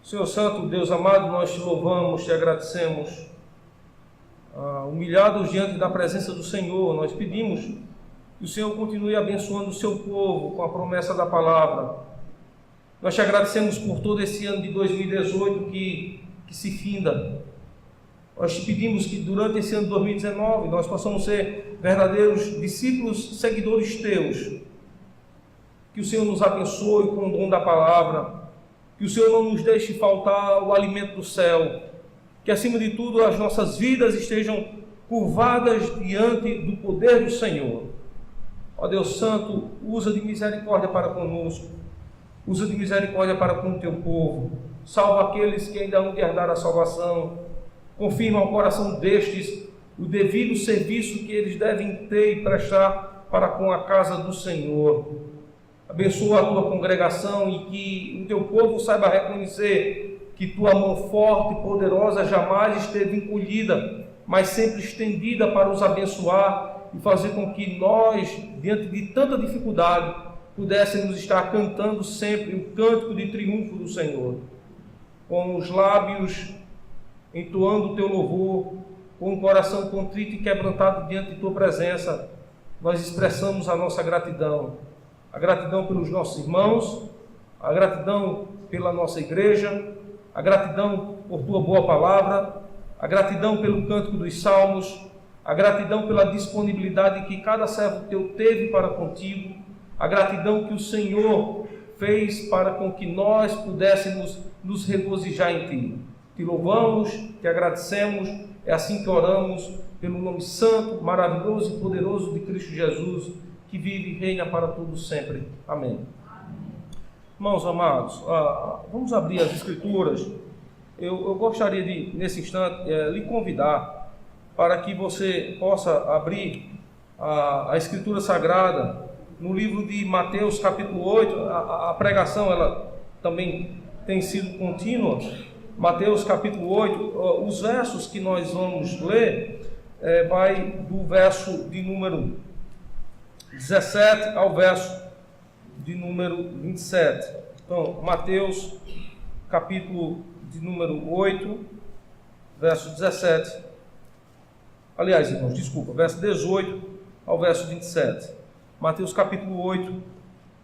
Senhor Santo, Deus amado, nós te louvamos, te agradecemos. Humilhados diante da presença do Senhor, nós pedimos que o Senhor continue abençoando o seu povo com a promessa da palavra. Nós te agradecemos por todo esse ano de 2018 que se finda. Nós te pedimos que durante esse ano de 2019 nós possamos ser verdadeiros discípulos, seguidores teus. Que o Senhor nos abençoe com o dom da palavra. Que o Senhor não nos deixe faltar o alimento do céu. Que acima de tudo as nossas vidas estejam curvadas diante do poder do Senhor. Ó Deus Santo, usa de misericórdia para conosco. Usa de misericórdia para com o teu povo. Salva aqueles que ainda não de herdar a salvação. Confirma ao coração destes o devido serviço que eles devem ter e prestar para com a casa do Senhor. Abençoa a tua congregação e que o teu povo saiba reconhecer que tua mão forte e poderosa jamais esteve encolhida, mas sempre estendida para os abençoar e fazer com que nós, diante de tanta dificuldade, pudéssemos estar cantando sempre o cântico de triunfo do Senhor, com os lábios entoando o teu louvor, com o coração contrito e quebrantado diante de tua presença. Nós expressamos a nossa gratidão, a gratidão pelos nossos irmãos, a gratidão pela nossa igreja, a gratidão por tua boa palavra, a gratidão pelo cântico dos salmos, a gratidão pela disponibilidade que cada servo teu teve para contigo, a gratidão que o Senhor fez para com que nós pudéssemos nos regozijar em ti. Te louvamos, te agradecemos, é assim que oramos, pelo nome santo, maravilhoso e poderoso de Cristo Jesus, que vive e reina para todos sempre. Amém. Irmãos amados, vamos abrir as Escrituras. Eu gostaria de, nesse instante, lhe convidar para que você possa abrir a Escritura Sagrada no livro de Mateus, capítulo 8. A pregação ela também tem sido contínua. Mateus, capítulo 8, os versos que nós vamos ler vai do verso de número 17 ao verso de número 27. Então, Mateus, capítulo de número 8, verso 17. Aliás, irmãos, desculpa, verso 18 ao verso 27. Mateus, capítulo 8,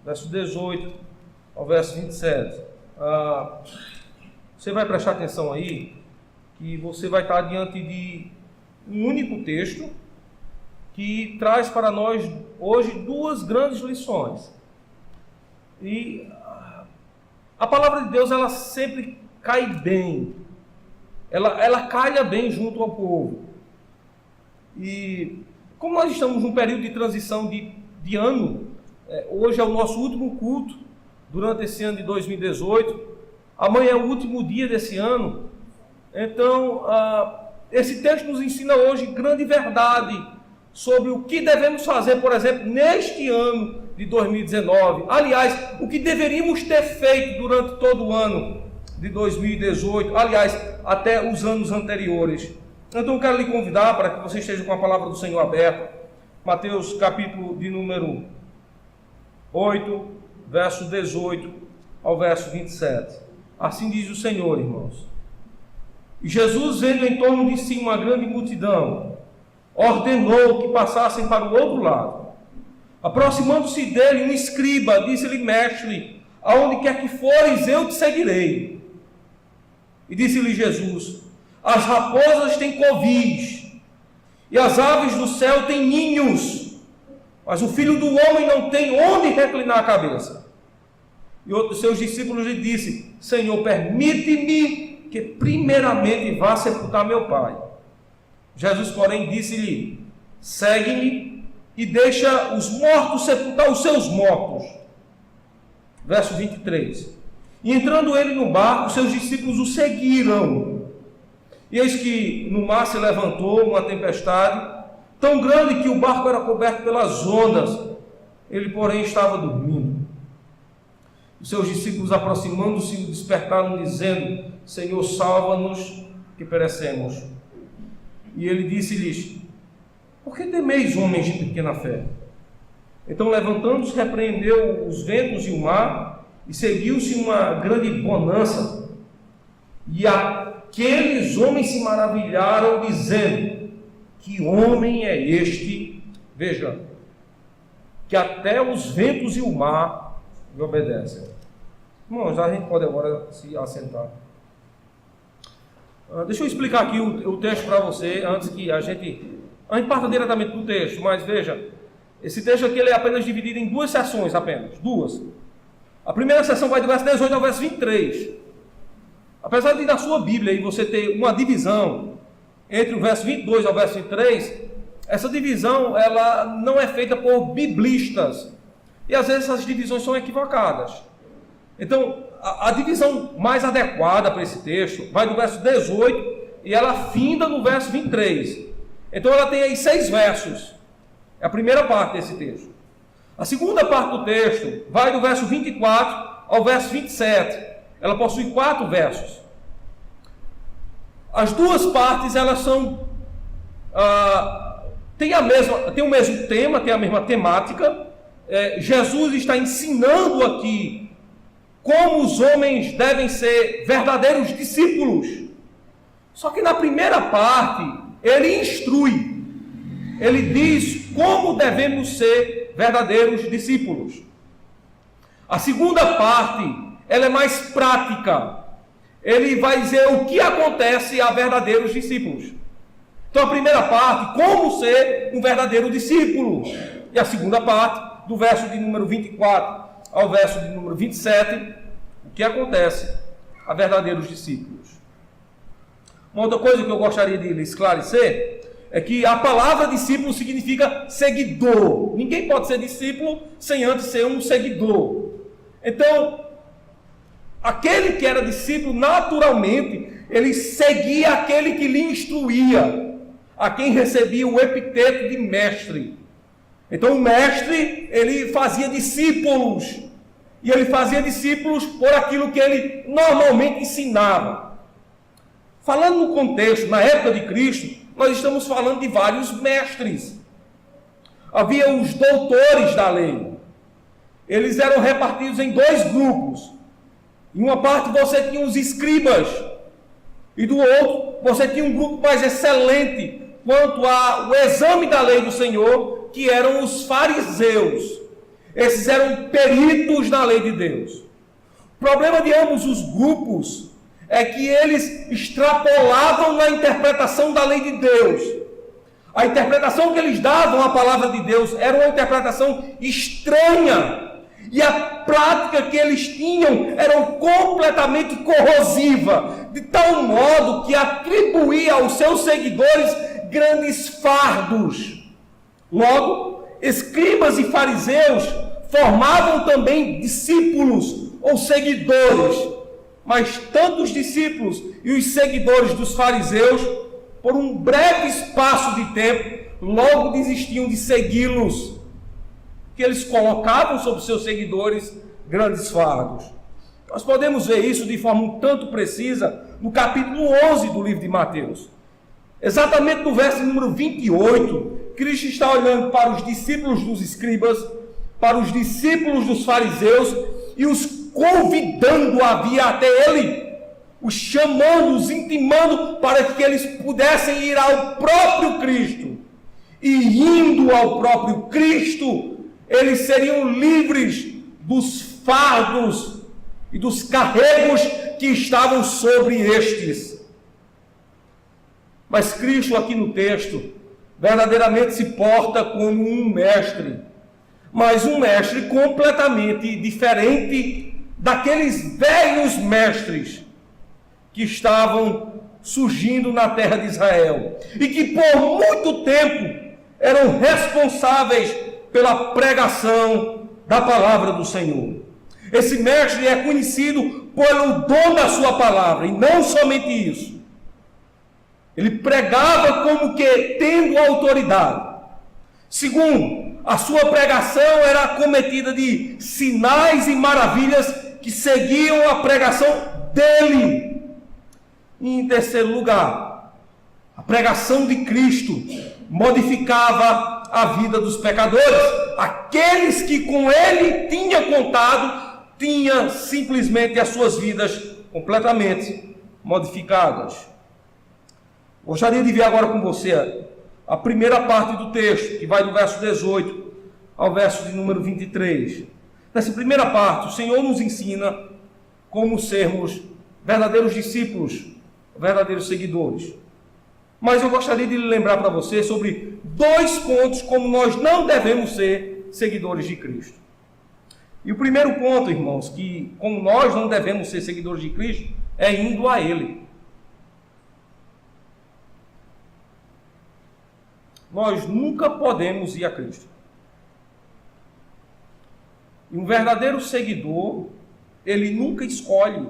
verso 18 ao verso 27. Você vai prestar atenção aí, que você vai estar diante de um único texto que traz para nós hoje duas grandes lições. E a palavra de Deus, ela sempre cai bem, ela calha bem junto ao povo. E como nós estamos num período de transição de ano, hoje é o nosso último culto durante esse ano de 2018, amanhã é o último dia desse ano. Então, esse texto nos ensina hoje grande verdade sobre o que devemos fazer, por exemplo, neste ano de 2019. Aliás, o que deveríamos ter feito durante todo o ano de 2018, aliás, até os anos anteriores. Então, eu quero lhe convidar para que você esteja com a palavra do Senhor aberta. Mateus, capítulo de número 8, verso 18 ao verso 27. Assim diz o Senhor, irmãos. E Jesus, vendo em torno de si uma grande multidão, ordenou que passassem para o outro lado. Aproximando-se dele, um escriba disse-lhe: Mestre, aonde quer que fores, eu te seguirei. E disse-lhe Jesus: As raposas têm covis, e as aves do céu têm ninhos, mas o Filho do Homem não tem onde reclinar a cabeça. E outro dos seus discípulos lhe disse: Senhor, permite-me que primeiramente vá sepultar meu pai. Jesus, porém, disse-lhe: Segue-me e deixa os mortos sepultar os seus mortos. Verso 23. E entrando ele no barco, seus discípulos o seguiram. E eis que no mar se levantou uma tempestade, tão grande que o barco era coberto pelas ondas. Ele, porém, estava dormindo. Os seus discípulos, aproximando-se, o despertaram, dizendo: Senhor, salva-nos, que perecemos. E ele disse-lhes: Por que temeis, homens de pequena fé? Então, levantando-se, repreendeu os ventos e o mar, e seguiu-se uma grande bonança. E aqueles homens se maravilharam, dizendo: que homem é este? Veja, que até os ventos e o mar lhe obedecem. Irmãos, a gente pode agora se assentar. Deixa eu explicar aqui o texto para você, antes que a gente parta diretamente do texto, mas veja, esse texto aqui ele é apenas dividido em duas sessões, apenas, duas. A primeira sessão vai do verso 18 ao verso 23. Apesar de na sua Bíblia aí você ter uma divisão entre o verso 22 ao verso 23, essa divisão ela não é feita por biblistas. E às vezes essas divisões são equivocadas. Então, a divisão mais adequada para esse texto vai do verso 18 e ela finda no verso 23. Então ela tem aí 6 versos. É a primeira parte desse texto. A segunda parte do texto vai do verso 24 ao verso 27. Ela possui 4 versos. As duas partes elas são tem o mesmo tema, tem a mesma temática. Jesus está ensinando aqui como os homens devem ser verdadeiros discípulos. Só que na primeira parte, ele instrui. Ele diz como devemos ser verdadeiros discípulos. A segunda parte, ela é mais prática. Ele vai dizer o que acontece a verdadeiros discípulos. Então a primeira parte, como ser um verdadeiro discípulo. E a segunda parte, do verso de número 24 ao verso de número 27, o que acontece a verdadeiros discípulos. Uma outra coisa que eu gostaria de lhe esclarecer é que a palavra discípulo significa seguidor. Ninguém pode ser discípulo sem antes ser um seguidor. Então, aquele que era discípulo, naturalmente, ele seguia aquele que lhe instruía, a quem recebia o epiteto de mestre. Então, o mestre, ele fazia discípulos. E ele fazia discípulos por aquilo que ele normalmente ensinava. Falando no contexto, na época de Cristo, nós estamos falando de vários mestres. Havia os doutores da lei. Eles eram repartidos em 2 grupos. Em uma parte você tinha os escribas. E do outro você tinha um grupo mais excelente quanto ao exame da lei do Senhor, que eram os fariseus. Esses eram peritos na lei de Deus. O problema de ambos os grupos é que eles extrapolavam na interpretação da lei de Deus. A interpretação que eles davam à palavra de Deus era uma interpretação estranha. E a prática que eles tinham era completamente corrosiva, de tal modo que atribuía aos seus seguidores grandes fardos. Logo, escribas e fariseus formavam também discípulos ou seguidores, mas tanto os discípulos e os seguidores dos fariseus, por um breve espaço de tempo, logo desistiam de segui-los, que eles colocavam sobre seus seguidores grandes fardos. Nós podemos ver isso de forma um tanto precisa no capítulo 11 do livro de Mateus. Exatamente no verso número 28, Cristo está olhando para os discípulos dos escribas, para os discípulos dos fariseus, e os convidando a vir até ele, os chamando, os intimando para que eles pudessem ir ao próprio Cristo. E indo ao próprio Cristo, eles seriam livres dos fardos e dos carregos que estavam sobre estes. Mas Cristo aqui no texto verdadeiramente se porta como um mestre, mas um mestre completamente diferente daqueles velhos mestres que estavam surgindo na terra de Israel e que por muito tempo eram responsáveis pela pregação da palavra do Senhor. Esse mestre é conhecido pelo dom da sua palavra, e não somente isso. Ele pregava como que tendo autoridade. Segundo, a sua pregação era acometida de sinais e maravilhas que seguiam a pregação dele. E em terceiro lugar, a pregação de Cristo modificava a vida dos pecadores. Aqueles que com ele tinha contado, tinha simplesmente as suas vidas completamente modificadas. Gostaria de ver agora com você a primeira parte do texto, que vai do verso 18 ao verso de número 23. Nessa primeira parte, o Senhor nos ensina como sermos verdadeiros discípulos, verdadeiros seguidores. Mas eu gostaria de lembrar para você sobre 2 pontos como nós não devemos ser seguidores de Cristo. E o primeiro ponto, irmãos, que como nós não devemos ser seguidores de Cristo, é indo a Ele. Nós nunca podemos ir a Cristo. E um verdadeiro seguidor, ele nunca escolhe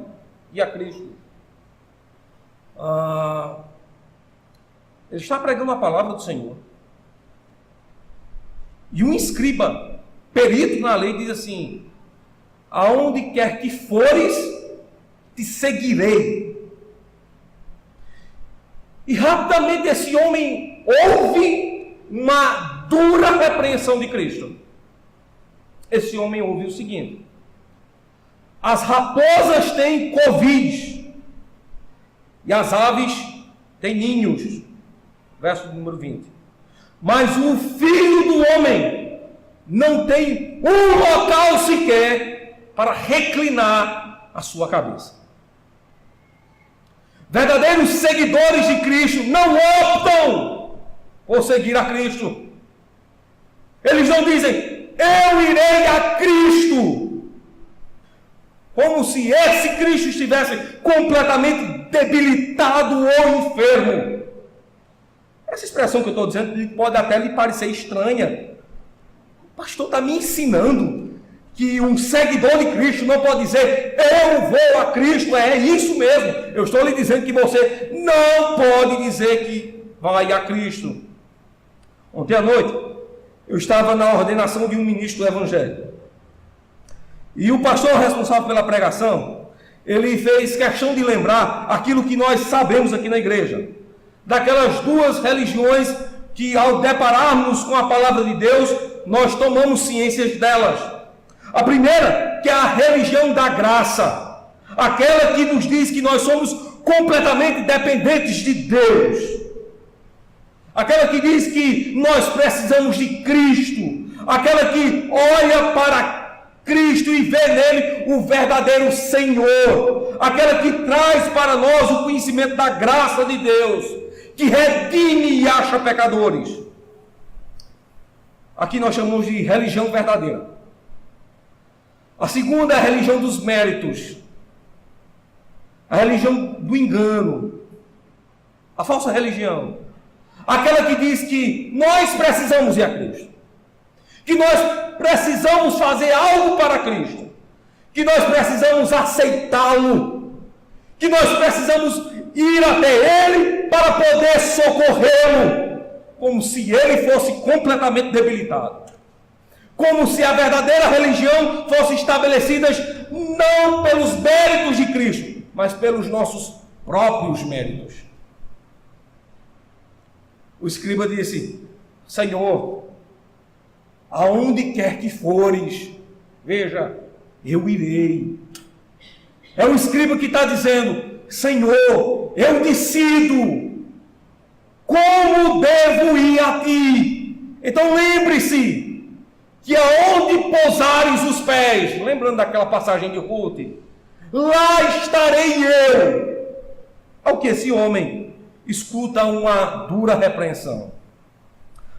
ir a Cristo. Ele está pregando a palavra do Senhor. E um escriba, perito na lei, diz assim: aonde quer que fores, te seguirei. E rapidamente esse homem ouve uma dura repreensão de Cristo. Esse homem ouve o seguinte: as raposas têm covis e as aves têm ninhos. Verso número 20. Mas o Filho do Homem não tem um local sequer para reclinar a sua cabeça. Verdadeiros seguidores de Cristo não optam por seguir a Cristo. Eles não dizem: eu irei a Cristo, como se esse Cristo estivesse completamente debilitado ou enfermo. Essa expressão que eu estou dizendo pode até lhe parecer estranha. O pastor está me ensinando que um seguidor de Cristo não pode dizer: eu vou a Cristo. É isso mesmo. Eu estou lhe dizendo que você não pode dizer que vai a Cristo. Ontem à noite, eu estava na ordenação de um ministro do Evangelho. E o pastor responsável pela pregação, ele fez questão de lembrar aquilo que nós sabemos aqui na igreja. Daquelas 2 religiões que, ao depararmos com a palavra de Deus, nós tomamos ciências delas. A primeira, que é a religião da graça, aquela que nos diz que nós somos completamente dependentes de Deus, aquela que diz que nós precisamos de Cristo, aquela que olha para Cristo e vê nele o verdadeiro Senhor, aquela que traz para nós o conhecimento da graça de Deus, que redime e acha pecadores. Aqui nós chamamos de religião verdadeira. A segunda é a religião dos méritos, a religião do engano, a falsa religião, aquela que diz que nós precisamos ir a Cristo, que nós precisamos fazer algo para Cristo, que nós precisamos aceitá-lo, que nós precisamos ir até Ele para poder socorrê-lo, como se Ele fosse completamente debilitado, como se a verdadeira religião fosse estabelecida não pelos méritos de Cristo, mas pelos nossos próprios méritos. O escriba disse: Senhor, aonde quer que fores, veja, eu irei. É o escriba que está dizendo: Senhor, eu decido como devo ir a ti. Então lembre-se que aonde pousares os pés, lembrando daquela passagem de Ruth, lá estarei eu. Ao que esse homem escuta uma dura repreensão.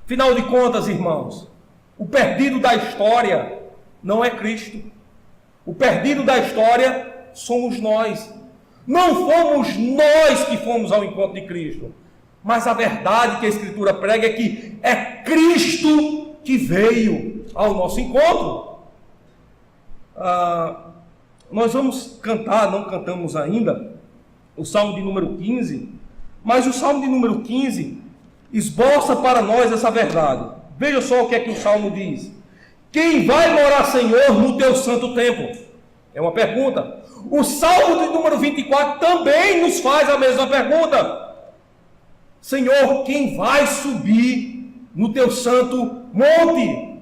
Afinal de contas, irmãos, o perdido da história não é Cristo. O perdido da história somos nós. Não fomos nós que fomos ao encontro de Cristo, mas a verdade que a Escritura prega é que é Cristo que veio ao nosso encontro. Nós vamos cantar, não cantamos ainda, o Salmo de número 15, mas o Salmo de número 15 esboça para nós essa verdade. Veja só o que é que o Salmo diz: quem vai morar, Senhor, no teu santo templo? É uma pergunta. O Salmo de número 24 também nos faz a mesma pergunta. Senhor, quem vai subir no teu santo monte?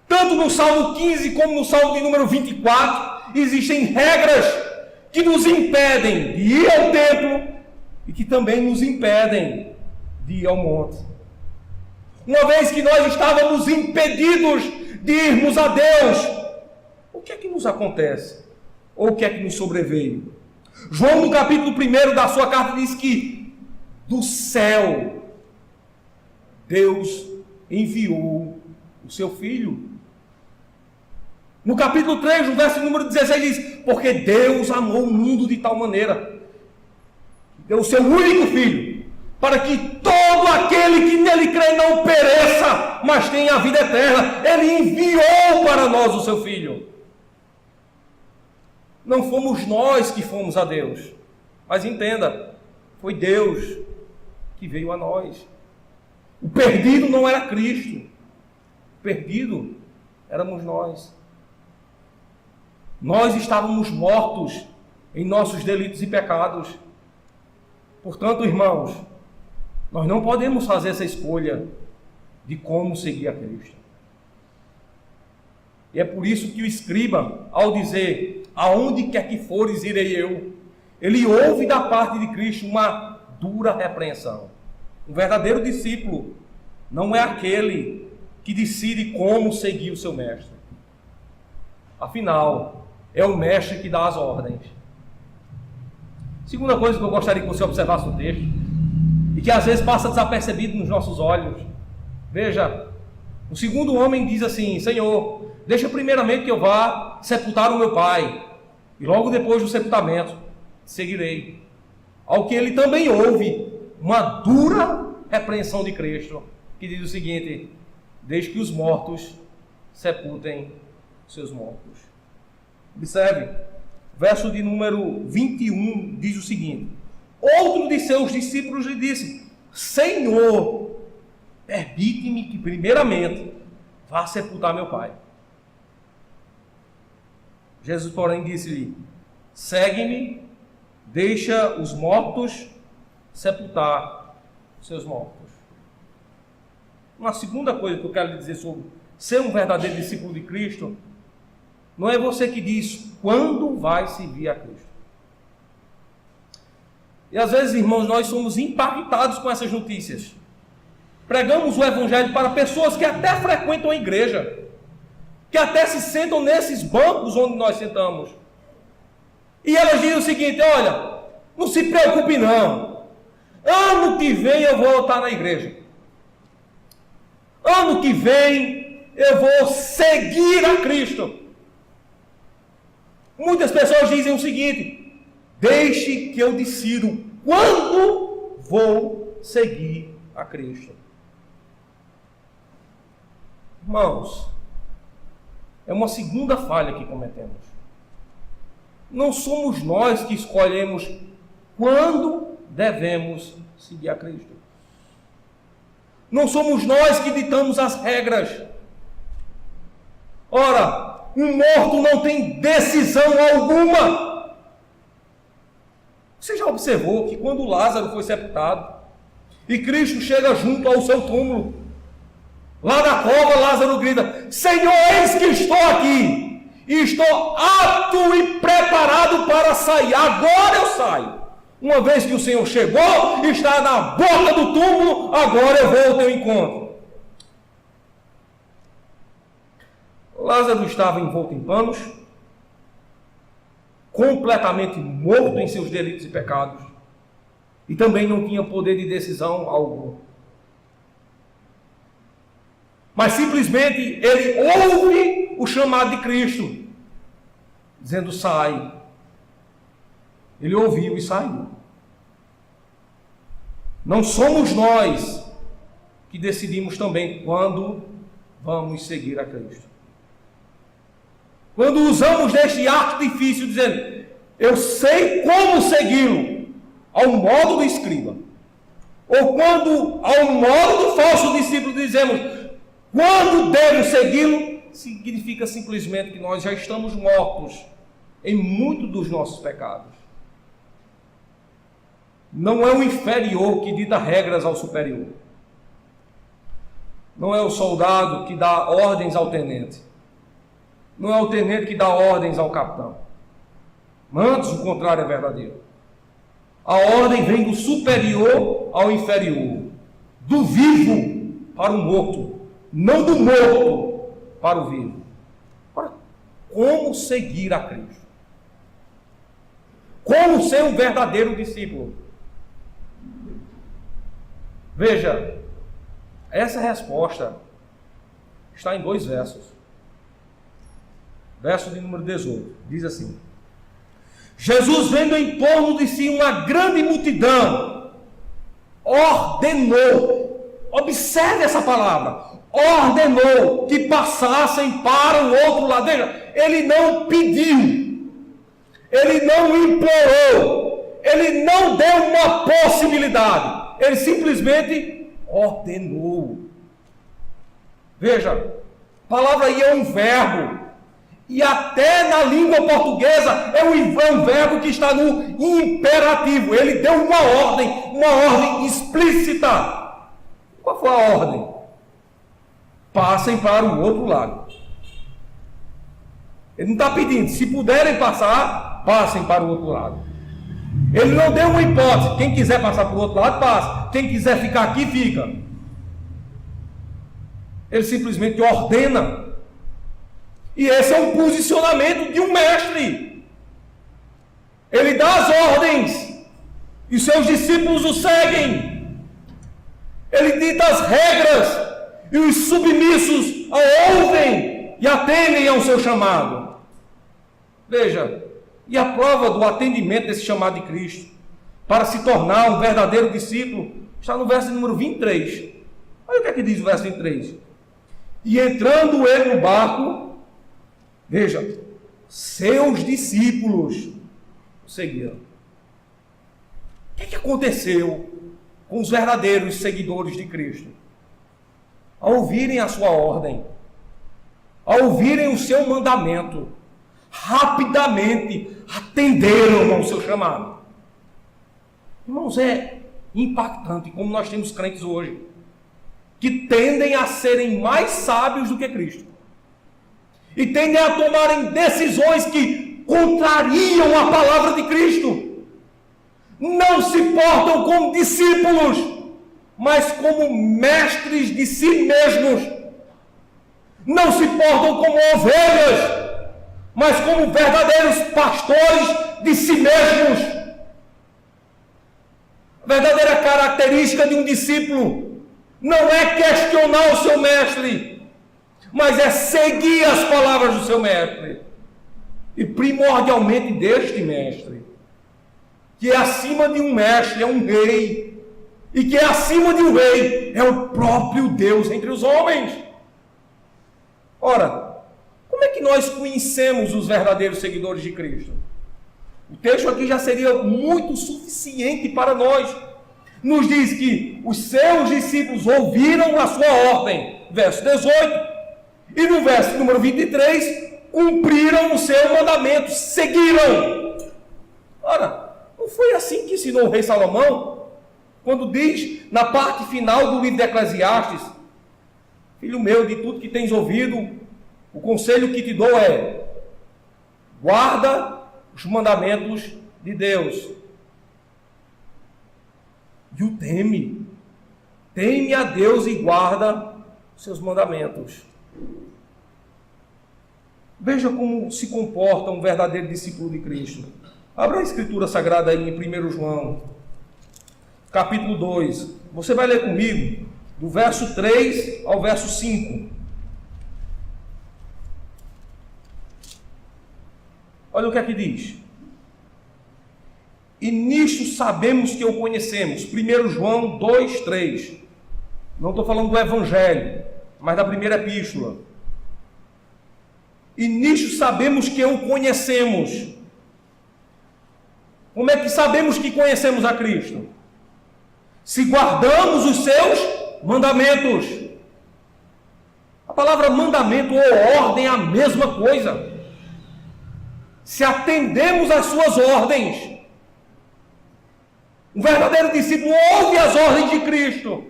Tanto no Salmo 15 como no Salmo de número 24 existem regras que nos impedem de ir ao templo e que também nos impedem de ir ao monte. Uma vez que nós estávamos impedidos de irmos a Deus, o que é que nos acontece? Ou o que é que nos sobreveio? João, no capítulo 1 da sua carta, diz que do céu Deus enviou o seu Filho. No capítulo 3, no verso número 16, diz: porque Deus amou o mundo de tal maneira, deu o seu único Filho, para que todo aquele que nele crê não pereça, mas tenha a vida eterna. Ele enviou para nós o seu Filho. Não fomos nós que fomos a Deus, mas entenda, foi Deus que veio a nós. O perdido não era Cristo, o perdido éramos nós. Nós estávamos mortos em nossos delitos e pecados. Portanto, irmãos, nós não podemos fazer essa escolha de como seguir a Cristo. E é por isso que o escriba, ao dizer: aonde quer que fores, irei eu, ele ouve da parte de Cristo uma dura repreensão. Um verdadeiro discípulo não é aquele que decide como seguir o seu mestre. Afinal, é o mestre que dá as ordens. Segunda coisa que eu gostaria que você observasse no texto, e que às vezes passa desapercebido nos nossos olhos. Veja, o segundo homem diz assim: Senhor, deixa primeiramente que eu vá sepultar o meu pai, e logo depois do sepultamento seguirei. Ao que ele também ouve uma dura repreensão de Cristo, que diz o seguinte: deixe que os mortos sepultem seus mortos. Observe, verso de número 21 diz o seguinte: outro de seus discípulos lhe disse: Senhor, permite-me que primeiramente vá sepultar meu pai. Jesus, porém, disse-lhe: segue-me, deixa os mortos sepultar seus mortos. Uma segunda coisa que eu quero lhe dizer sobre ser um verdadeiro discípulo de Cristo, não é você que diz quando vai servir a Cristo. E às vezes, irmãos, nós somos impactados com essas notícias. Pregamos o Evangelho para pessoas que até frequentam a igreja, que até se sentam nesses bancos onde nós sentamos. E elas dizem o seguinte: olha, não se preocupe não, ano que vem eu vou estar na igreja. Ano que vem eu vou seguir a Cristo. Muitas pessoas dizem o seguinte: deixe que eu decido quando vou seguir a Cristo. Irmãos, é uma segunda falha que cometemos. Não somos nós que escolhemos quando devemos seguir a Cristo. Não somos nós que ditamos as regras. Ora, um morto não tem decisão alguma. Você já observou que quando Lázaro foi sepultado e Cristo chega junto ao seu túmulo, lá na cova, Lázaro grita: Senhor, eis que estou aqui, e estou apto e preparado para sair. Agora eu saio. Uma vez que o Senhor chegou, está na boca do túmulo, agora eu vou ao teu encontro. Lázaro estava envolto em panos, completamente morto em seus delitos e pecados, e também não tinha poder de decisão algum. Mas simplesmente ele ouve o chamado de Cristo, dizendo: sai. Ele ouviu e saiu. Não somos nós que decidimos também quando vamos seguir a Cristo. Quando usamos deste artifício dizendo: eu sei como segui-lo, ao modo do escriba, ou quando ao modo do falso discípulo dizemos quando devo segui-lo, significa simplesmente que nós já estamos mortos em muitos dos nossos pecados. Não é o inferior que dita regras ao superior. Não é o soldado que dá ordens ao tenente. Não é o tenente que dá ordens ao capitão. Antes, o contrário é verdadeiro. A ordem vem do superior ao inferior, do vivo para o morto, não do morto para o vivo. Ora, como seguir a Cristo? Como ser um verdadeiro discípulo? Veja, essa resposta está em 2 versos. Verso de número 18, diz assim: Jesus, vendo em torno de si uma grande multidão, ordenou, observe essa palavra, ordenou que passassem para o outro lado. Veja, ele não pediu, ele não implorou, ele não deu uma possibilidade, ele simplesmente ordenou. Veja, a palavra aí é um verbo. E até na língua portuguesa é um verbo que está no imperativo. Ele deu uma ordem explícita. Qual foi a ordem? Passem para o outro lado. Ele não está pedindo, se puderem passar, passem para o outro lado. Ele não deu uma hipótese, quem quiser passar para o outro lado, passa. Quem quiser ficar aqui, fica. Ele simplesmente ordena. E esse é um posicionamento de um mestre. Ele dá as ordens e seus discípulos o seguem. Ele dita as regras e os submissos a ouvem e atendem ao seu chamado. Veja, e a prova do atendimento desse chamado de Cristo para se tornar um verdadeiro discípulo está no verso número 23. Olha o que é que diz o verso 23. E entrando ele no barco, veja, seus discípulos o seguiram. O que é que aconteceu com os verdadeiros seguidores de Cristo? Ao ouvirem a sua ordem, ao ouvirem o seu mandamento, rapidamente atenderam ao seu chamado. Irmãos, é impactante como nós temos crentes hoje, que tendem a serem mais sábios do que Cristo. E tendem a tomarem decisões que contrariam a palavra de Cristo. Não se portam como discípulos, mas como mestres de si mesmos. Não se portam como ovelhas, mas como verdadeiros pastores de si mesmos. A verdadeira característica de um discípulo não é questionar o seu mestre, mas é seguir as palavras do seu mestre, e primordialmente deste mestre, que é acima de um mestre, é um rei, e que é acima de um rei, é o próprio Deus entre os homens. Ora, como é que nós conhecemos os verdadeiros seguidores de Cristo? O texto aqui já seria muito suficiente para nós. Nos diz que os seus discípulos ouviram a sua ordem, verso 18, e no verso número 23, cumpriram o seu mandamento, seguiram. Ora, não foi assim que ensinou o rei Salomão, quando diz, na parte final do livro de Eclesiastes: filho meu, de tudo que tens ouvido, o conselho que te dou é: guarda os mandamentos de Deus e o teme. Teme a Deus e guarda os seus mandamentos. Veja como se comporta um verdadeiro discípulo de Cristo. Abra a Escritura Sagrada aí em 1 João, capítulo 2. Você vai ler comigo do verso 3 ao verso 5. Olha o que aqui diz. E nisto sabemos que o conhecemos. 1 João 2, 3. Não estou falando do Evangelho, mas da primeira epístola. E nisto sabemos que o conhecemos. Como é que sabemos que conhecemos a Cristo? Se guardamos os seus mandamentos. A palavra mandamento ou ordem é a mesma coisa. Se atendemos às suas ordens. Um verdadeiro discípulo ouve as ordens de Cristo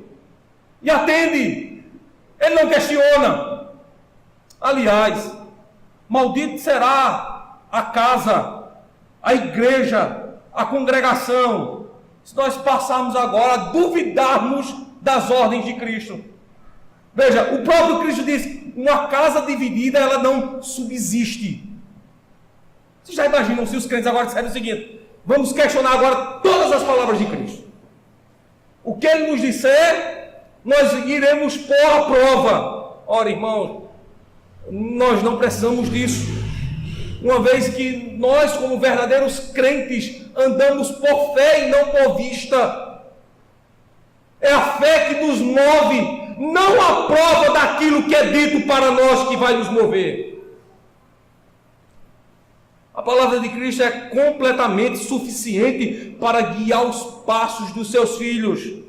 e atende. Ele não questiona. Aliás, maldito será a casa a igreja, a congregação, se nós passarmos agora a duvidarmos das ordens de Cristo. Veja, o próprio Cristo diz, uma casa dividida, ela não subsiste. Vocês já imaginam se os crentes agora disserem o seguinte, vamos questionar agora todas as palavras de Cristo. O que ele nos disser, nós iremos pôr à prova. Ora, irmãos, nós não precisamos disso. Uma vez que nós, como verdadeiros crentes, andamos por fé e não por vista. É a fé que nos move, não a prova daquilo que é dito para nós que vai nos mover. A palavra de Cristo é completamente suficiente para guiar os passos dos seus filhos.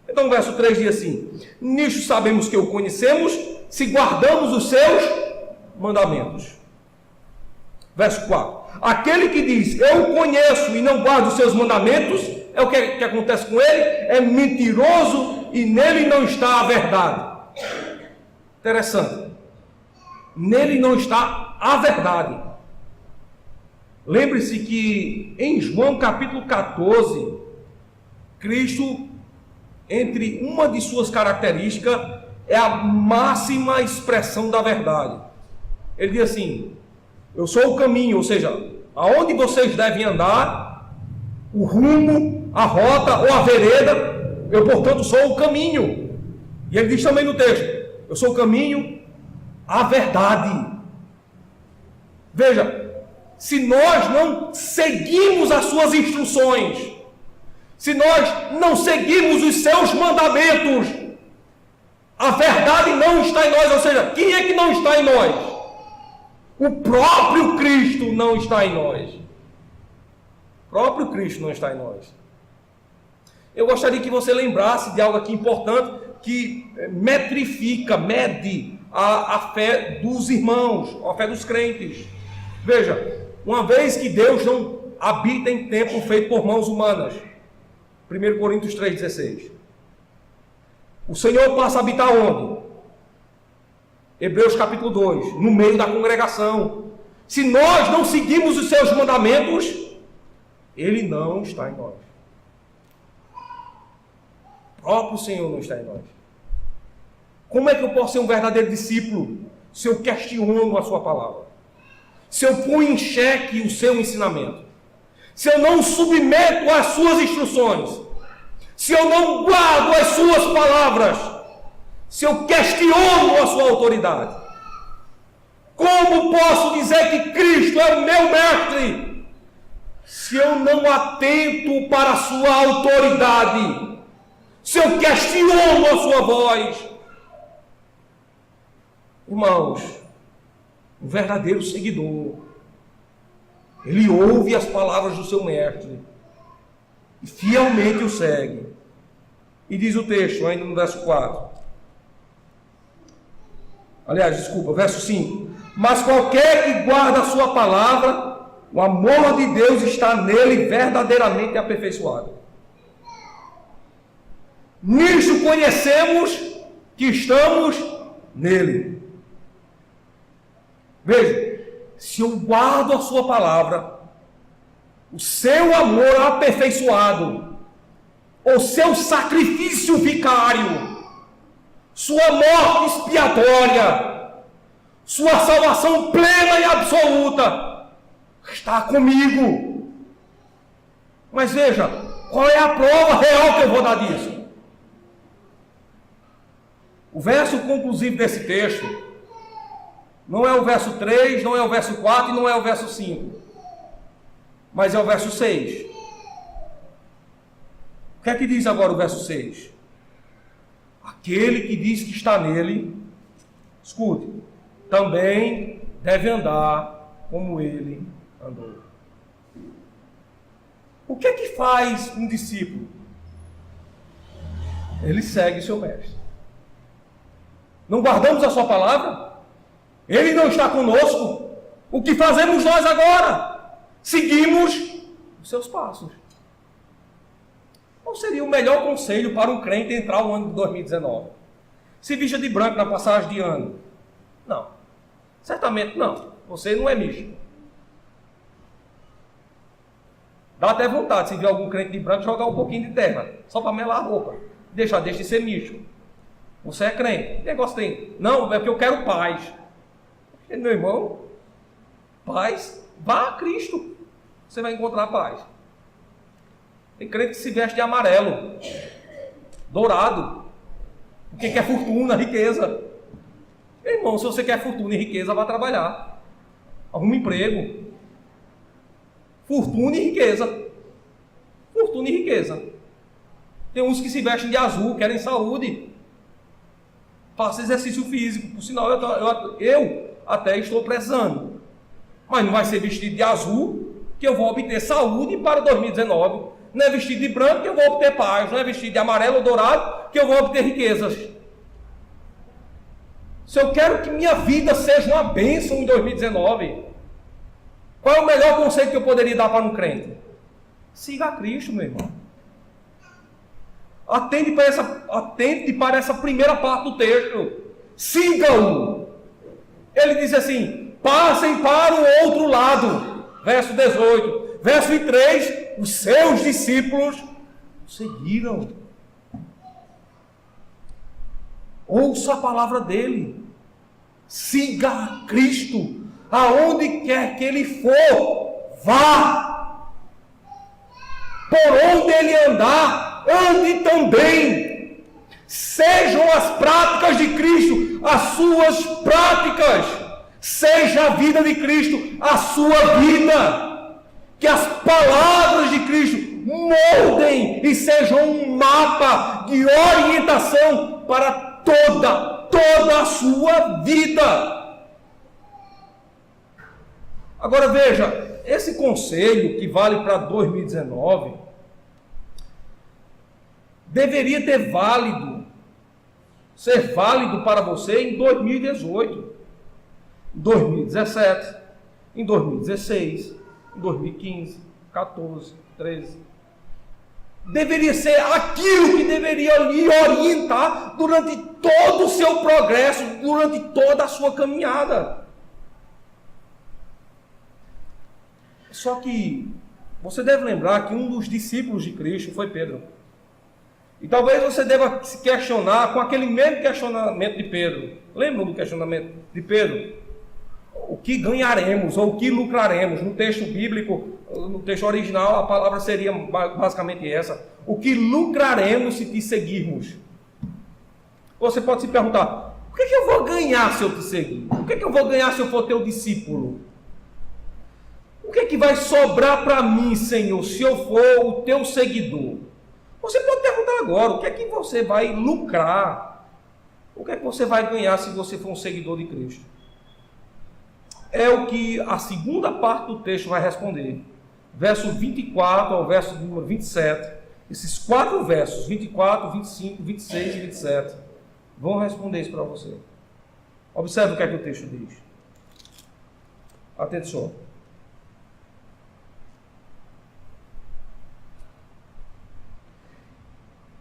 Então o verso 3 diz assim, nisto sabemos que o conhecemos, se guardamos os seus mandamentos. Verso 4, aquele que diz, eu o conheço e não guardo os seus mandamentos, é o que acontece com ele, é mentiroso e nele não está a verdade. Interessante. Nele não está a verdade. Lembre-se que em João capítulo 14, Cristo, entre uma de suas características, é a máxima expressão da verdade. Ele diz assim, eu sou o caminho, ou seja, aonde vocês devem andar, o rumo, a rota ou a vereda, eu portanto sou o caminho. E ele diz também no texto, eu sou o caminho, a verdade. Veja, se nós não seguimos as suas instruções, se nós não seguimos os seus mandamentos, a verdade não está em nós. Ou seja, quem é que não está em nós? O próprio Cristo não está em nós. O próprio Cristo não está em nós. Eu gostaria que você lembrasse de algo aqui importante, que mede a fé dos irmãos, a fé dos crentes. Veja, uma vez que Deus não habita em templo feito por mãos humanas, 1 Coríntios 3,16, o Senhor passa a habitar onde? Hebreus capítulo 2, no meio da congregação. Se nós não seguimos os seus mandamentos, Ele não está em nós. O próprio Senhor não está em nós. Como é que eu posso ser um verdadeiro discípulo se eu questiono a sua palavra? Se eu ponho em xeque o seu ensinamento? Se eu não submeto às suas instruções? Se eu não guardo as suas palavras? Se eu questiono a sua autoridade? Como posso dizer que Cristo é o meu mestre, se eu não atento para a sua autoridade? Se eu questiono a sua voz? Irmãos, um verdadeiro seguidor, ele ouve as palavras do seu mestre e fielmente o segue. E diz o texto, ainda no verso 4. Aliás, desculpa, verso 5. Mas qualquer que guarda a sua palavra, o amor de Deus está nele verdadeiramente aperfeiçoado. Nisto conhecemos que estamos nele. Veja, se eu guardo a sua palavra, o seu amor aperfeiçoado, o seu sacrifício vicário, sua morte expiatória, sua salvação plena e absoluta, está comigo. Mas veja, qual é a prova real que eu vou dar disso? O verso conclusivo desse texto não é o verso 3, não é o verso 4 e não é o verso 5, mas é o verso 6. O que é que diz agora o verso 6? Aquele que diz que está nele, escute, também deve andar como ele andou. O que é que faz um discípulo? Ele segue seu mestre. Não guardamos a sua palavra? Ele não está conosco? O que fazemos nós agora? Seguimos os seus passos. Qual seria o melhor conselho para um crente entrar o ano de 2019? Se vista de branco na passagem de ano? Não. Certamente não. Você não é místico. Dá até vontade, se ver algum crente de branco, jogar um pouquinho de terra, só para melar a roupa. Deixa de ser misto. Você é crente. Que negócio tem? Não, é porque eu quero paz. Meu irmão, paz, vá a Cristo. Você vai encontrar paz. Tem crente que se veste de amarelo, dourado, porque quer fortuna, riqueza. Meu irmão, se você quer fortuna e riqueza, vá trabalhar. Arruma emprego. Fortuna e riqueza. Fortuna e riqueza. Tem uns que se vestem de azul, querem saúde. Faça exercício físico. Por sinal, eu até estou precisando. Mas não vai ser vestido de azul que eu vou obter saúde para 2019. Não é vestido de branco que eu vou obter paz. Não é vestido de amarelo ou dourado que eu vou obter riquezas. Se eu quero que minha vida seja uma bênção em 2019, qual é o melhor conselho que eu poderia dar para um crente? Siga a Cristo, meu irmão. Atente para essa primeira parte do texto. Siga-o. Ele diz assim: passem para o outro lado. Verso 18. Verso 23. Os seus discípulos seguiram. Ouça a palavra dele. Siga a Cristo. Aonde quer que ele for, vá. Por onde ele andar, ande também. Sejam as práticas de Cristo as suas práticas. Seja a vida de Cristo a sua vida. Que as palavras de Cristo moldem e sejam um mapa de orientação para toda a sua vida. Agora veja, esse conselho que vale para 2019 deveria ser válido para você em 2018, em 2017, em 2016, em 2015, 14, 13. Deveria ser aquilo que deveria lhe orientar durante todo o seu progresso, durante toda a sua caminhada. Só que você deve lembrar que um dos discípulos de Cristo foi Pedro. E talvez você deva se questionar com aquele mesmo questionamento de Pedro. Lembram do questionamento de Pedro? O que ganharemos ou o que lucraremos? No texto bíblico, no texto original, a palavra seria basicamente essa. O que lucraremos se te seguirmos? Você pode se perguntar: o que eu vou ganhar se eu te seguir? O que eu vou ganhar se eu for teu discípulo? O que vai sobrar para mim, Senhor, se eu for o teu seguidor? Você pode perguntar agora: o que você vai lucrar? O que você vai ganhar se você for um seguidor de Cristo? É o que a segunda parte do texto vai responder. Verso 24 ao verso número 27. Esses 4 versos, 24, 25, 26 e 27, vão responder isso para você. Observe o que é que o texto diz. Atenção.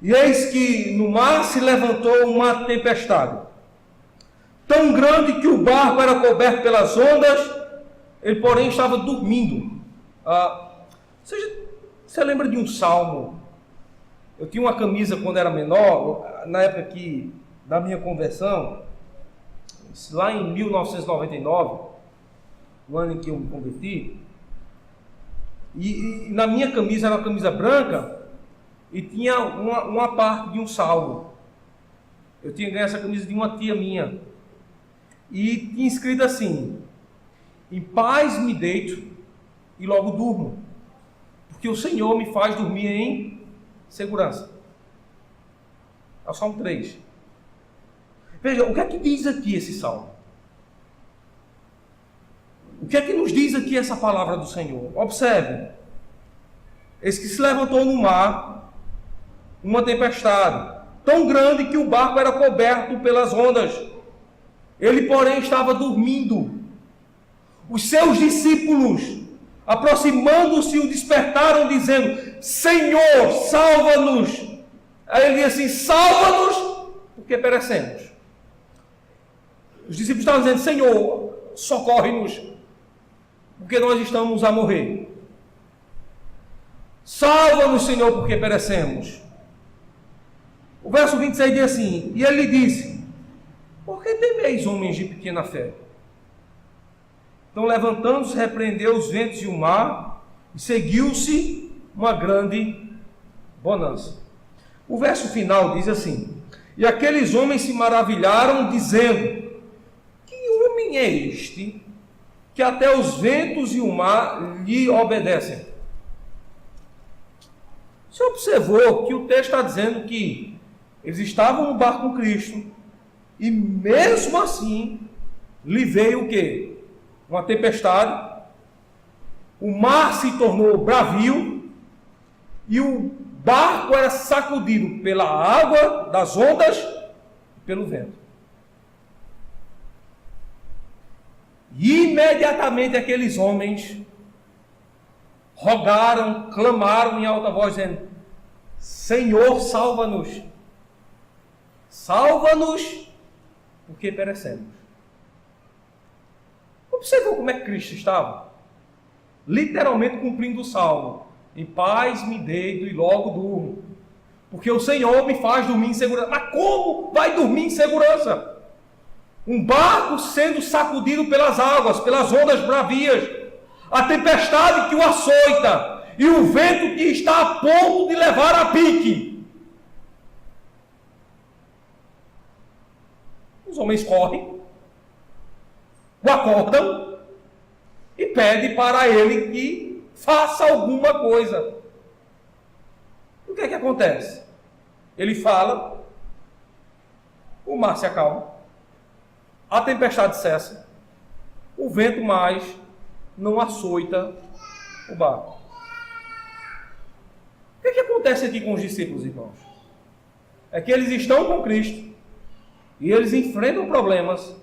E eis que no mar se levantou uma tempestade, tão grande que o barco era coberto pelas ondas, ele porém estava dormindo. Você lembra de um salmo? Eu tinha uma camisa quando era menor, na época da minha conversão, lá em 1999, no ano em que eu me converti, e na minha camisa era uma camisa branca, e tinha uma parte de um salmo. Eu tinha ganho essa camisa de uma tia minha. E tinha escrito assim: em paz me deito e logo durmo, porque o Senhor me faz dormir em segurança. É o Salmo 3. Veja, o que é que diz aqui esse salmo? O que é que nos diz aqui essa palavra do Senhor? Observe. Eis que se levantou no mar uma tempestade, tão grande que o barco era coberto pelas ondas. Ele, porém, estava dormindo. Os seus discípulos, aproximando-se, o despertaram, dizendo: Senhor, salva-nos. Aí ele disse assim: salva-nos, porque perecemos. Os discípulos estavam dizendo: Senhor, socorre-nos, porque nós estamos a morrer. Salva-nos, Senhor, porque perecemos. O verso 26 diz assim: e ele lhe disse: por que temeis, homens de pequena fé? Então, levantando-se, repreendeu os ventos e o mar, e seguiu-se uma grande bonança. O verso final diz assim: e aqueles homens se maravilharam, dizendo: que homem é este, que até os ventos e o mar lhe obedecem? Você observou que o texto está dizendo que eles estavam no barco com Cristo, e mesmo assim, lhe veio o quê? Uma tempestade, o mar se tornou bravio, e o barco era sacudido pela água das ondas e pelo vento. E imediatamente aqueles homens rogaram, clamaram em alta voz, dizendo: Senhor, salva-nos. Salva-nos, porque perecemos. Observou como é que Cristo estava? Literalmente cumprindo o salmo: em paz me deito e logo durmo, porque o Senhor me faz dormir em segurança. Mas como vai dormir em segurança? Um barco sendo sacudido pelas águas, pelas ondas bravias, a tempestade que o açoita, e o vento que está a ponto de levar a pique. Os homens correm, o acordam e pedem para ele que faça alguma coisa. O que é que acontece? Ele fala, o mar se acalma, a tempestade cessa, o vento mais não açoita o barco. O que é que acontece aqui com os discípulos, irmãos? É que eles estão com Cristo e eles enfrentam problemas,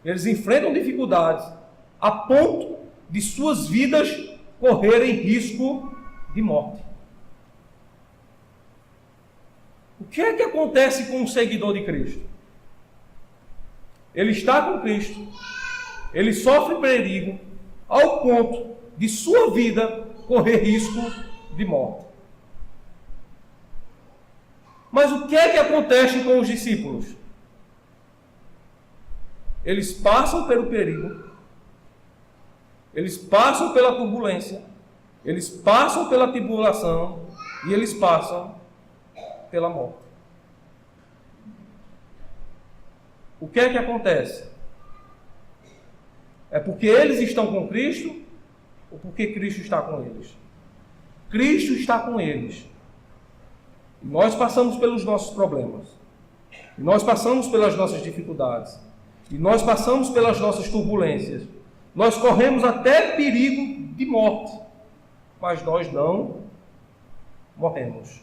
eles enfrentam dificuldades, a ponto de suas vidas correrem risco de morte. O que é que acontece com um seguidor de Cristo? Ele está com Cristo, ele sofre perigo ao ponto de sua vida correr risco de morte. Mas o que é que acontece com os discípulos? Eles passam pelo perigo, eles passam pela turbulência, eles passam pela tribulação e eles passam pela morte. O que é que acontece? É porque eles estão com Cristo ou porque Cristo está com eles? Cristo está com eles. E nós passamos pelos nossos problemas. E nós passamos pelas nossas dificuldades. E nós passamos pelas nossas turbulências. Nós corremos até perigo de morte. Mas nós não morremos.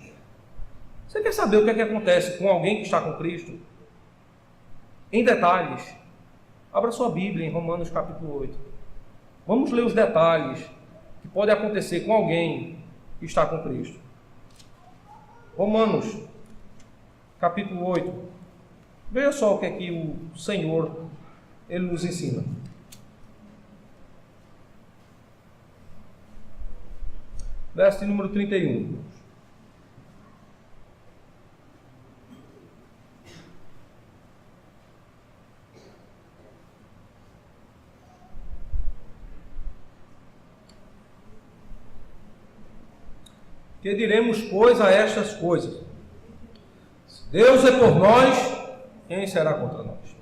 Você quer saber o que é que acontece com alguém que está com Cristo? Em detalhes, abra sua Bíblia em Romanos capítulo 8. Vamos ler os detalhes que podem acontecer com alguém que está com Cristo. Romanos capítulo 8. Veja só o que é que o Senhor ele nos ensina. Verso de número 31. Que diremos, pois, a estas coisas? Se Deus é por nós, quem será contra nós?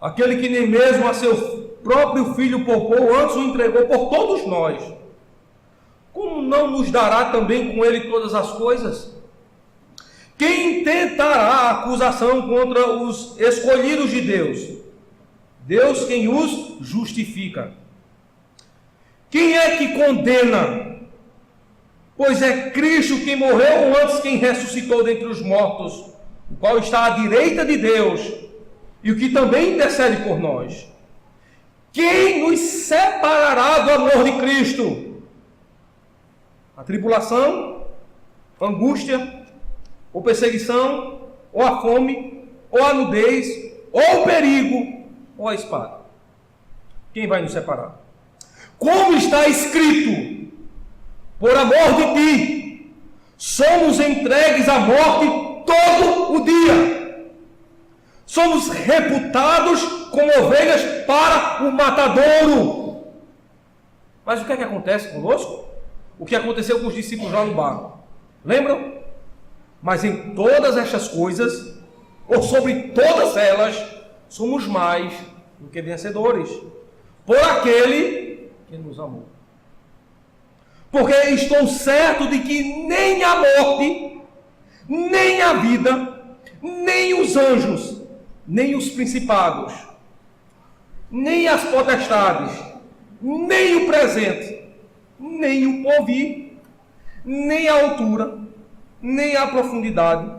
Aquele que nem mesmo a seu próprio Filho poupou, antes o entregou por todos nós, como não nos dará também com ele todas as coisas? Quem tentará acusação contra os escolhidos de Deus? Deus quem os justifica. Quem é que condena? Pois é Cristo quem morreu antes, quem ressuscitou dentre os mortos, o qual está à direita de Deus, e o que também intercede por nós. Quem nos separará do amor de Cristo? A tribulação, a angústia, ou perseguição, ou a fome, ou a nudez, ou o perigo, ou a espada. Quem vai nos separar? Como está escrito: por amor de ti, somos entregues à morte todo o dia. Somos reputados como ovelhas para o matadouro. Mas o que é que acontece conosco? O que aconteceu com os discípulos lá no barco? Lembram? Mas em todas estas coisas, ou sobre todas elas, somos mais do que vencedores, por aquele que nos amou. Porque estou certo de que nem a morte, nem a vida, nem os anjos, nem os principados, nem as potestades, nem o presente, nem o porvir, nem a altura, nem a profundidade,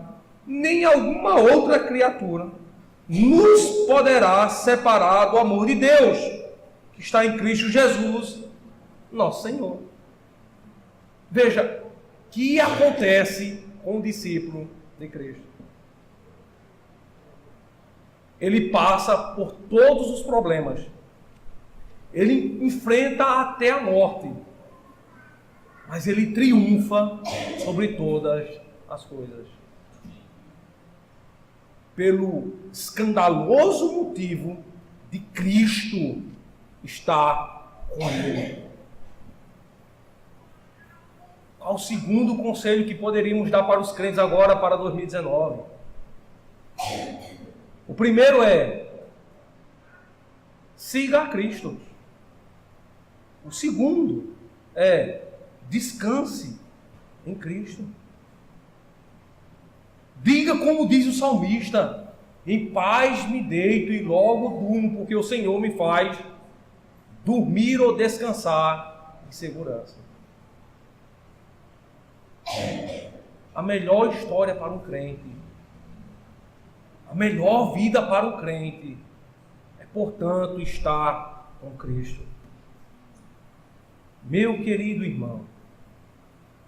nem alguma outra criatura nos poderá separar do amor de Deus, que está em Cristo Jesus, nosso Senhor. Veja, o que acontece com o discípulo de Cristo? Ele passa por todos os problemas. Ele enfrenta até a morte. Mas ele triunfa sobre todas as coisas. Pelo escandaloso motivo de Cristo estar com ele. Qual o segundo conselho que poderíamos dar para os crentes agora, para 2019? O primeiro é: siga a Cristo. O segundo é: descanse em Cristo. Diga como diz o salmista: em paz me deito e logo durmo, porque o Senhor me faz dormir ou descansar em segurança. A melhor história para um crente, a melhor vida para um crente é, portanto, estar com Cristo. Meu querido irmão,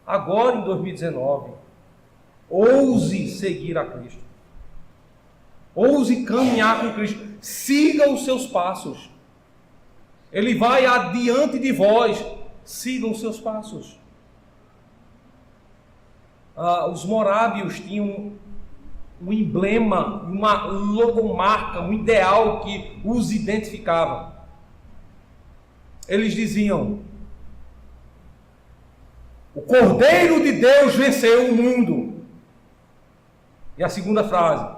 agora em 2019, ouse seguir a Cristo. Ouse caminhar com Cristo. Siga os seus passos. Ele vai adiante de vós. Sigam os seus passos. Os morábios tinham um emblema, uma logomarca, um ideal que os identificava. Eles diziam: o Cordeiro de Deus venceu o mundo. E a segunda frase: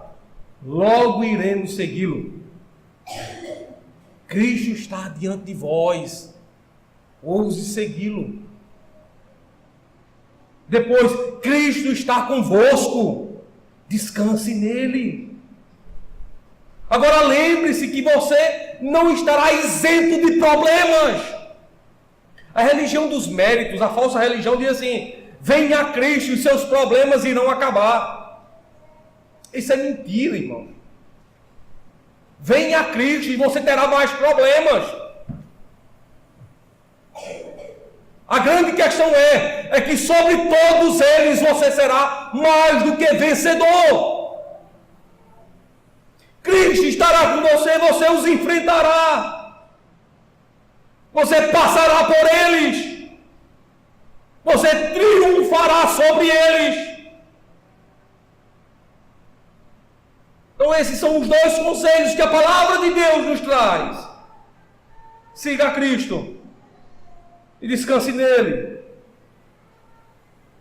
logo iremos segui-lo. Cristo está diante de vós. Ouse segui-lo. Depois, Cristo está convosco. Descanse nele. Agora lembre-se que você não estará isento de problemas. A religião dos méritos, a falsa religião diz assim: venha a Cristo e seus problemas irão acabar. Isso é mentira, irmão. Venha a Cristo e você terá mais problemas. A grande questão é que sobre todos eles você será mais do que vencedor. Cristo estará com você, você os enfrentará. Você passará por eles. Você triunfará sobre eles. Então esses são os dois conselhos que a palavra de Deus nos traz. Siga a Cristo e descanse nele.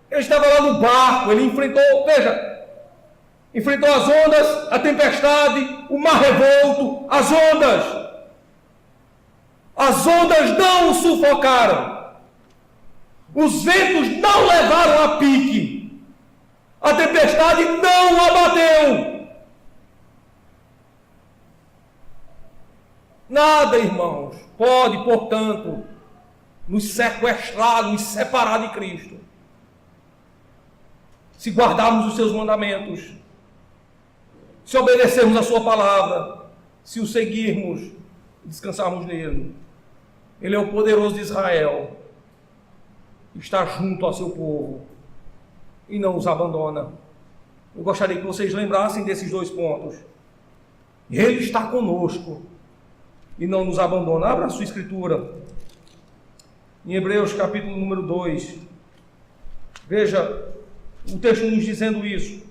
Ele estava lá no barco, ele enfrentou, veja, enfrentou as ondas, a tempestade, o mar revolto, as ondas. As ondas não o sufocaram. Os ventos não levaram a pique. A tempestade não o abateu. Nada, irmãos, pode, portanto, nos sequestrar, nos separar de Cristo. Se guardarmos os seus mandamentos, se obedecermos a sua palavra, se o seguirmos e descansarmos nele. Ele é o poderoso de Israel, está junto ao seu povo e não os abandona. Eu gostaria que vocês lembrassem desses dois pontos. Ele está conosco e não nos abandona. Abra a sua escritura em Hebreus capítulo número 2. Veja o texto nos dizendo isso.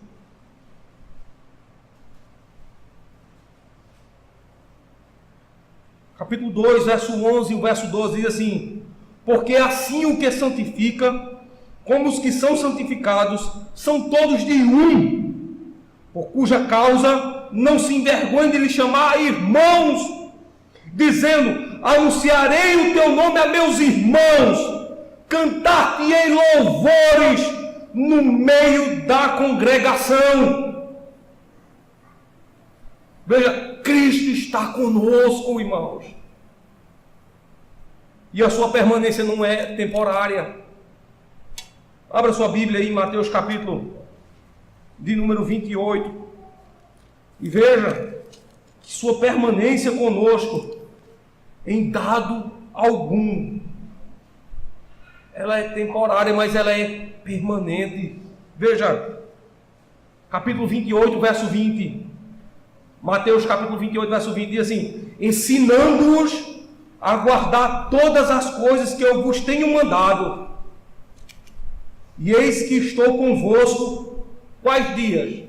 Capítulo 2, verso 11 e o verso 12 diz assim: porque assim o que santifica, como os que são santificados, são todos de um, por cuja causa não se envergonhe de lhe chamar irmãos, dizendo: anunciarei o teu nome a meus irmãos, cantar-te-ei louvores no meio da congregação. Veja, Cristo está conosco, irmãos. E a sua permanência não é temporária. Abra sua Bíblia aí em Mateus capítulo de número 28. E veja que sua permanência conosco, em dado algum, ela é temporária, mas ela é permanente. Veja, capítulo 28, verso 20. Mateus capítulo 28, verso 20 diz assim: ensinando-os a guardar todas as coisas que eu vos tenho mandado. E eis que estou convosco, quais dias?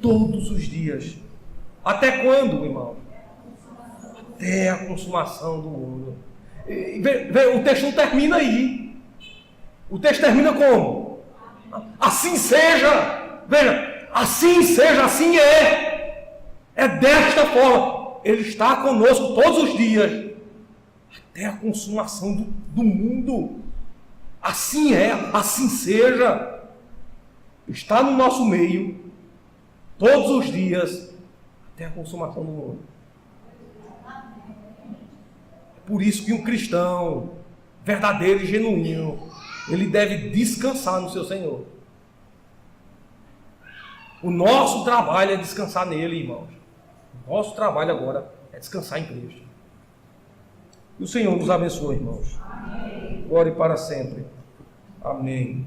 Todos os dias. Até quando, irmão? Até a consumação do mundo. O texto não termina aí. O texto termina como? Assim seja. Veja, assim seja, assim é. É desta forma. Ele está conosco todos os dias, até a consumação do mundo. Assim é, assim seja. Está no nosso meio, todos os dias, até a consumação do mundo. É por isso que um cristão verdadeiro e genuíno, ele deve descansar no seu Senhor. O nosso trabalho é descansar nele, irmãos. O nosso trabalho agora é descansar em Cristo. E o Senhor nos abençoe, irmãos. Glória para sempre. Amém.